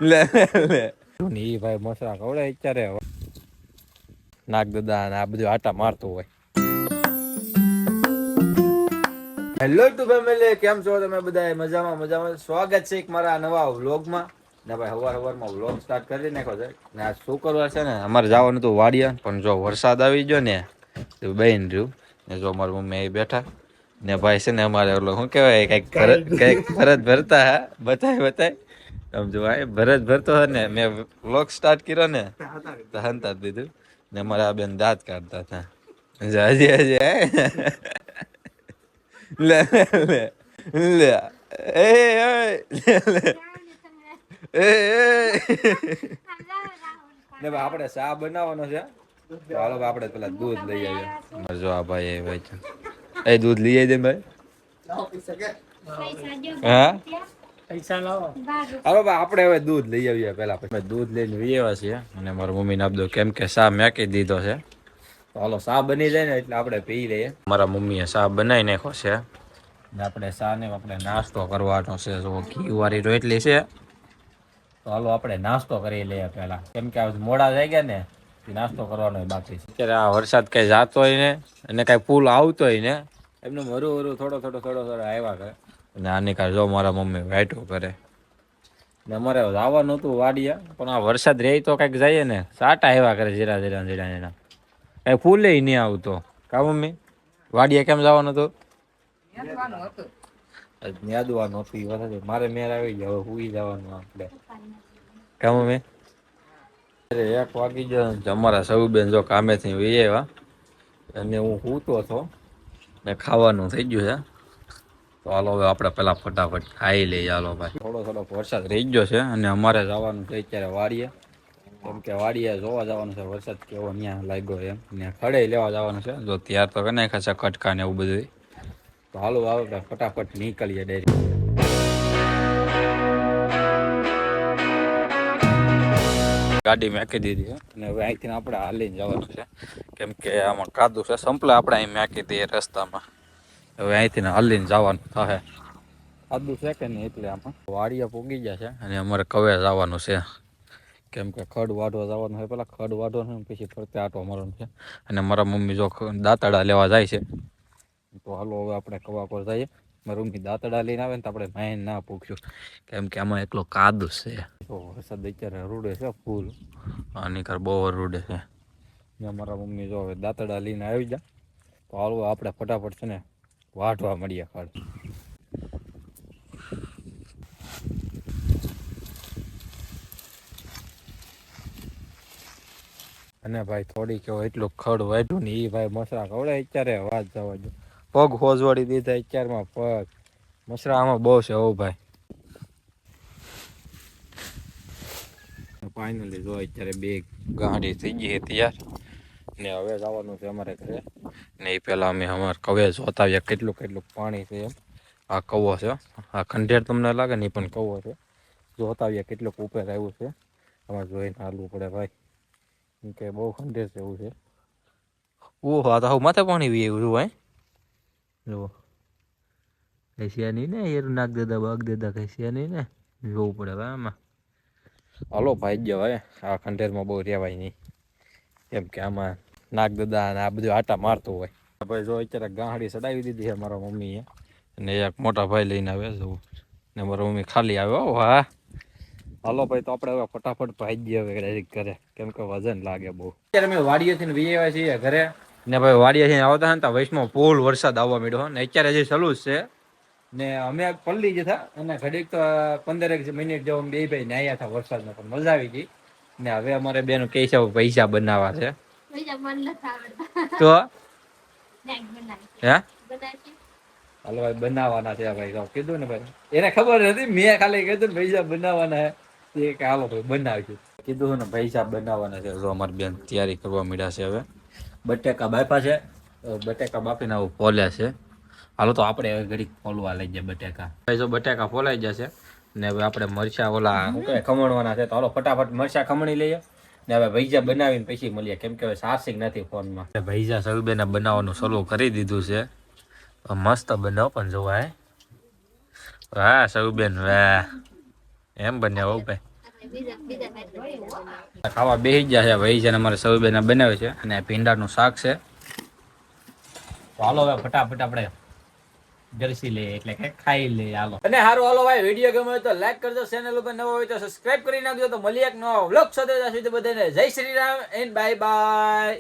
લે લે ઈ ભાઈ મસરા ખવડે અત્યારે નાગ દાદા ને આ બધું આટા મારતું હોય. હેલો ટુ ફેમિલી, કેમ છો તમે બધા? મજામાં મજામાં. સ્વાગત છે એક મારા નવા વ્લોગમાં. ને ભાઈ સવારમાં વ્લોગ સ્ટાર્ટ કરી નાખ્યો છે ને આ શુક્રવાર છે ને અમારે જવાનું હતું વાડિયા, પણ જો વરસાદ આવી ગયો ને તો બેન રહ્યું ને જો મારી મમ્મી અહીં બેઠા ને ભાઈ છે ને અમારે ઓલો શું કહેવાય કઈક ભરત ભરતા હા બતાય સમજો ભાઈ ભરત ભરતો હોય ને મેં વ્લોગ સ્ટાર્ટ કર્યો ને તો હંતા દીધું ને મારા બેન દાંત કાઢતા હતા. હજી લે લે લે ને ભાઈ આપણે ચા બનાવવાનો છે. હાલો આપણે પેલા દૂધ લઈ આવીએ. જો આ ભાઈ ભાઈ છે એ દૂધ લઈ આવી દે ભાઈ. હા હાલો ભાઈ આપણે હવે દૂધ લઈ આવીએ. પેલા પછી દૂધ લઈને આવ્યા છીએ અને મારા મમ્મીને આપી દો કેમ કે ચા મેકી દીધો છે. તો હાલો ચા બની જાય ને એટલે આપણે પી લઈએ. મારા મમ્મીએ ચા બનાવી નાખ્યો છે ને આપણે ચા ને આપણે નાસ્તો કરવાનો છે. જો ઘી વાળી રોટલી છે. તો હાલો આપણે નાસ્તો કરી લઈએ પેલા, કેમ કે મોડા થઈ ગયા ને નાસ્તો કરવાનો બાકી છે. અત્યારે આ વરસાદ કઈ જાતો હોય ને અને કઈ પુલ આવતો હોય ને એમનું હરું થોડો આવ્યા કરે અને આની કાર જો મારા મમ્મી વાઈટો કરે ને અમારે આવવાનું હતું વાડિયા, પણ આ વરસાદ રહે તો કઈક જઈએ ને સાટા આવ્યા કરે જીરા કઈ ફૂલે નહીં આવતો. કા મમ્મી વાડિયા કેમ જવાનું હતું? યાદવાનું હતું મારે મેર આવી ગયો, હુઈ જવાનું આપણે. કા મમ્મી 1 વાગી ગયો. અમારા સૌ બેન જો કામેથી વહી આવ્યા અને હું સૂતો હતો ને ખાવાનું થઈ ગયું છે. તો હાલો હવે આપણે પેલા ફટાફટ ખાઈ લઈએ. હાલો ભાઈ થોડો વરસાદ રહી ગયો છે અને અમારે જવાનું છે અત્યારે વાડીએ, કેમ કે વાડીએ જોવા જવાનું છે વરસાદ કેવો ત્યાં લાગ્યો એમ ને ખડે લેવા જવાનું છે. જો ત્યાર તો કરી નાખ્યા છે કટકા ને એવું બધું. તો હાલો આપણે ફટાફટ નીકળીએ ડેરી. ગાડી મેકી દીધી છે અને હવે અહીંથી આપણે હાલીને જવાનું છે, કેમ કે આમાં કાદુ છે. સંપલે આપણે અહીં મેકી દઈએ રસ્તામાં. હવે અહીંથી હાલીને જવાનું થાય. કાદુ છે કે નહીં એટલે આમાં વાડિયા પૂગી ગયા છે અને અમારે કવે જવાનું છે, કેમ કે ખડ વાઢવા જવાનું છે. પેલા ખડ વાઢવાનું પછી ફરતે આટો મારવાનું છે અને મારા મમ્મી જો દાંતડા લેવા જાય છે. તો હાલો હવે આપણે કવા પર જઈએ. મારી મમ્મી દાંતડા લઈને આવે ને તો આપણે માઇન ના પૂછ્યું, કેમ કે આમાં એકલો કાદુ છે. તો વરસાદ અત્યારે રૂડે છે ફૂલ, આની કર બહુ રૂડે છે. મારા મમ્મી જો હવે દાંતડા લઈને આવી જાય. તો હાલો આપણે ફટાફટ છે ને વાઢવા મળીએ ખડ. અને ભાઈ થોડીક એટલું ખડ વાઢ્યું ને એ ભાઈ મસરા ખવડે અત્યારે વાત જવા દો. પગ હોજવાડી દીધા અત્યારમાં પગ. મસરા આમાં બહુ છે હો ભાઈ. ફાઇનલી જો અત્યારે 2 ગાડી થઈ ગઈ તૈયાર ને હવે જવાનું છે અમારે ઘરે. ને એ પહેલાં અમે અમારે કવે જોતા આવ્યા કેટલું પાણી છે એમ. આ કવો છે, આ ખંડેર તમને લાગે ને પણ કવો છે. જોતા આવ્યા કેટલું ઉપર આવ્યું છે. આમાં જોઈને હાલવું પડે ભાઈ, કેમ કે બહુ ખંડેર છે એવું છે. ઓહો આ તો હવે માથે પાણી વી આવ્યું ભાઈ. જુઓ કઈ છે નહીં ને યાર, નાગ દાદા બાગ દાદા કઈ છે નહીં ને, જોવું પડે ભાઈ આમાં. હાલો ભાઈ ગયો હવે આ ખંડેરમાં બહુ રહેવાય નહીં, કેમ કે આમાં નાગ દાદા અને આ બધું આટા મારતું હોય. ભાઈ જો અત્યારે ગાંહડી ચડાવી દીધી છે મારા મમ્મીએ અને એક મોટા ભાઈ લઈને આવે છે ને મારા મમ્મી ખાલી આવ્યો. હા હાલો ભાઈ તો આપણે હવે ફટાફટ ભાગીએ હવે ડાયરેક્ટ ઘરે, કેમ કે વજન લાગે બહુ. અત્યારે અમે વાડીએથી વી આવ્યા છીએ ઘરે ને ભાઈ વાડીએથી આવતા ને તો વૈષ્ણવ ફૂલ વરસાદ આવવા માંડ્યો ને અત્યારે હજી ચાલુ જ છે. ને અમે પલ્લી જતા અને ઘડીક તો 15 મિનિટ જેવો બે ભાઈ નાહ્યા હતા વરસાદમાં, પણ મજા આવી ગઈ. ને હવે અમારે બેન કહે છે પૈસા બનાવવા છે તો હે હાલો ભાઈ બનાવવાના છે ભાઈ. કીધું ને ભાઈ એને ખબર નથી, મેં ખાલી કીધું ને પૈસા બનાવવાના છે કે હાલો ભાઈ બનાવજો. કીધું ને પૈસા બનાવવાના છે. જો અમારી બેન તૈયારી કરવા માંડ્યા છે. હવે બટેકા બાફા છે, બટેકા બાફીને આવું ફોલ્યા છે. હાલો તો આપણે હવે ઘડીક ફોલવા લઈ જાય બટેકા. જો બટેકા ફોલાઈ જશે ને હવે આપણે મરચા ઓલા ખમણવાના છે. તો હાલો ફટાફટ મરચા ખમણી લઈએ ને હવે ભૈજા બનાવીને પછી મળીએ, કેમ કે હવે ચાર્જિંગ નથી ફોનમાં. ભૈજા સરુબેને બનાવવાનું શરૂ કરી દીધું છે. મસ્ત બનાવ પણ જોવા હે. વાહ સરુબેન વાહ, એમ બન્યા હો ભાઈ. ખાવા બેસી ગયા છે ભાઈ છે ને અમારે સૌબેના બનાવે છે અને ભીંડાનું શાક છે. તો હાલો હવે ફટાફટ આપણે જલસી લઈએ એટલે કે ખાઈ લઈએ હાલો. અને હારું હાલો ભાઈ વિડીયો ગમે હોય તો લાઈક કરજો, ચેનલ ઉપર નવો હોય તો સબસ્ક્રાઇબ કરી નાખજો. તો મળીએ એક નવા વ્લોગ સાથે, ત્યાં સુધી બધાને જય Shri Ram and bye bye.